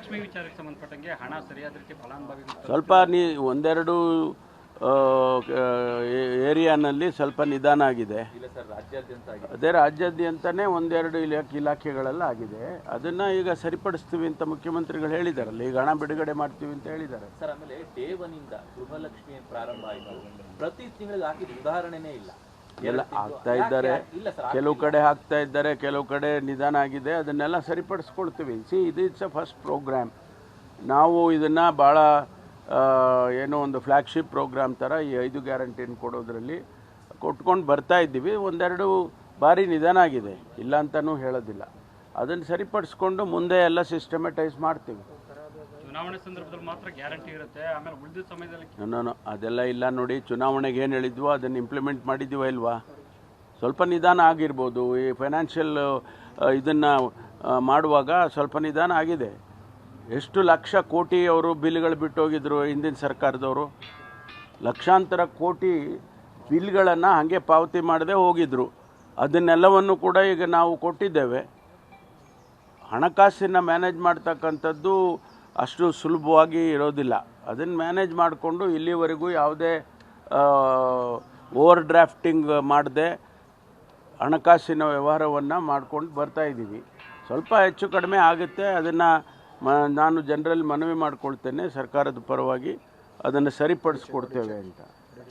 ಗೃಹಲಕ್ಷ್ಮಿ ವಿಚಾರಕ್ಕೆ ಸಂಬಂಧಪಟ್ಟಂಗೆ ಹಣ ಸರಿಯಾದ ರೀತಿ ಫಲಾನುಭವಿಗಳು ಸ್ವಲ್ಪ ಒಂದೆರಡು ಏರಿಯಾನಲ್ಲಿ ಸ್ವಲ್ಪ ನಿಧಾನ ಆಗಿದೆ. ಅದೇ ರಾಜ್ಯಾದ್ಯಂತನೇ ಒಂದೆರಡು ಇಲಾಖೆಗಳೆಲ್ಲ ಆಗಿದೆ. ಅದನ್ನು ಈಗ ಸರಿಪಡಿಸ್ತೀವಿ ಅಂತ ಮುಖ್ಯಮಂತ್ರಿಗಳು ಹೇಳಿದಾರಲ್ಲ, ಈಗ ಹಣ ಬಿಡುಗಡೆ ಮಾಡ್ತೀವಿ ಅಂತ ಹೇಳಿದ್ದಾರೆ. ಸರ್, ಆಮೇಲೆ ಡೇ ಒನ್ ಇಂದ ಗೃಹಲಕ್ಷ್ಮಿ ಪ್ರಾರಂಭ ಆಯಿತು, ಪ್ರತಿ ತಿಂಗಳಿಗೆ ಹಾಕಿದ ಉದಾಹರಣೆನೇ ಇಲ್ಲ. ಎಲ್ಲ ಆಗ್ತಾ ಇದ್ದಾರೆ, ಕೆಲವು ಕಡೆ ಹಾಕ್ತಾ ಇದ್ದಾರೆ, ಕೆಲವು ಕಡೆ ನಿಧಾನ ಆಗಿದೆ. ಅದನ್ನೆಲ್ಲ ಸರಿಪಡಿಸ್ಕೊಳ್ತೀವಿ. ಇದು ಇಟ್ಸ್ ಅ ಫಸ್ಟ್ ಪ್ರೋಗ್ರಾಮ್. ನಾವು ಇದನ್ನು ಭಾಳ ಏನೋ ಒಂದು ಫ್ಲ್ಯಾಗ್ಶಿಪ್ ಪ್ರೋಗ್ರಾಮ್ ಥರ ಈ 5 ಗ್ಯಾರಂಟಿನ ಕೊಡೋದ್ರಲ್ಲಿ ಕೊಟ್ಕೊಂಡು ಬರ್ತಾ ಇದ್ದೀವಿ. ಒಂದೆರಡು ಬಾರಿ ನಿಧಾನ ಆಗಿದೆ, ಇಲ್ಲ ಅಂತಲೂ ಹೇಳೋದಿಲ್ಲ. ಅದನ್ನು ಸರಿಪಡಿಸ್ಕೊಂಡು ಮುಂದೆ ಎಲ್ಲ ಸಿಸ್ಟಮೆಟೈಸ್ ಮಾಡ್ತೀವಿ. ಚುನಾವಣೆ ಸಂದರ್ಭದಲ್ಲಿ ಮಾತ್ರ ಗ್ಯಾರಂಟಿ ಇರುತ್ತೆ, ಆಮೇಲೆ ಉಳಿದ ಸಮಯದಲ್ಲಿ ನೋ ಅದೆಲ್ಲ ಇಲ್ಲ. ನೋಡಿ, ಚುನಾವಣೆಗೆ ಏನು ಹೇಳಿದ್ವೋ ಅದನ್ನು ಇಂಪ್ಲಿಮೆಂಟ್ ಮಾಡಿದ್ದೀವ ಇಲ್ವಾ? ಸ್ವಲ್ಪ ನಿಧಾನ ಆಗಿರ್ಬೋದು. ಈ ಫೈನಾನ್ಷಿಯಲ್ ಇದನ್ನು ಮಾಡುವಾಗ ಸ್ವಲ್ಪ ನಿಧಾನ ಆಗಿದೆ. ಎಷ್ಟು ಲಕ್ಷ ಕೋಟಿ ಅವರು ಬಿಲ್ಗಳು ಬಿಟ್ಟೋಗಿದ್ರು ಹಿಂದಿನ ಸರ್ಕಾರದವರು. ಲಕ್ಷಾಂತರ ಕೋಟಿ ಬಿಲ್ಗಳನ್ನು ಹಾಗೆ ಪಾವತಿ ಮಾಡದೆ ಹೋಗಿದ್ರು. ಅದನ್ನೆಲ್ಲವನ್ನು ಕೂಡ ಈಗ ನಾವು ಕೊಟ್ಟಿದ್ದೇವೆ. ಹಣಕಾಸಿನ ಮ್ಯಾನೇಜ್ ಮಾಡ್ತಕ್ಕಂಥದ್ದು ಅಷ್ಟು ಸುಲಭವಾಗಿ ಇರೋದಿಲ್ಲ. ಅದನ್ನು ಮ್ಯಾನೇಜ್ ಮಾಡಿಕೊಂಡು ಇಲ್ಲಿವರೆಗೂ ಯಾವುದೇ ಓವರ್ ಡ್ರಾಫ್ಟಿಂಗ್ ಮಾಡದೆ ಹಣಕಾಸಿನ ವ್ಯವಹಾರವನ್ನು ಮಾಡ್ಕೊಂಡು ಬರ್ತಾಯಿದ್ದೀವಿ. ಸ್ವಲ್ಪ ಹೆಚ್ಚು ಕಡಿಮೆ ಆಗುತ್ತೆ. ಅದನ್ನು ನಾನು ಜನರಲ್ಲಿ ಮನವಿ ಮಾಡಿಕೊಳ್ತೇನೆ, ಸರ್ಕಾರದ ಪರವಾಗಿ ಅದನ್ನು ಸರಿಪಡಿಸ್ಕೊಡ್ತೇವೆ ಅಂತ.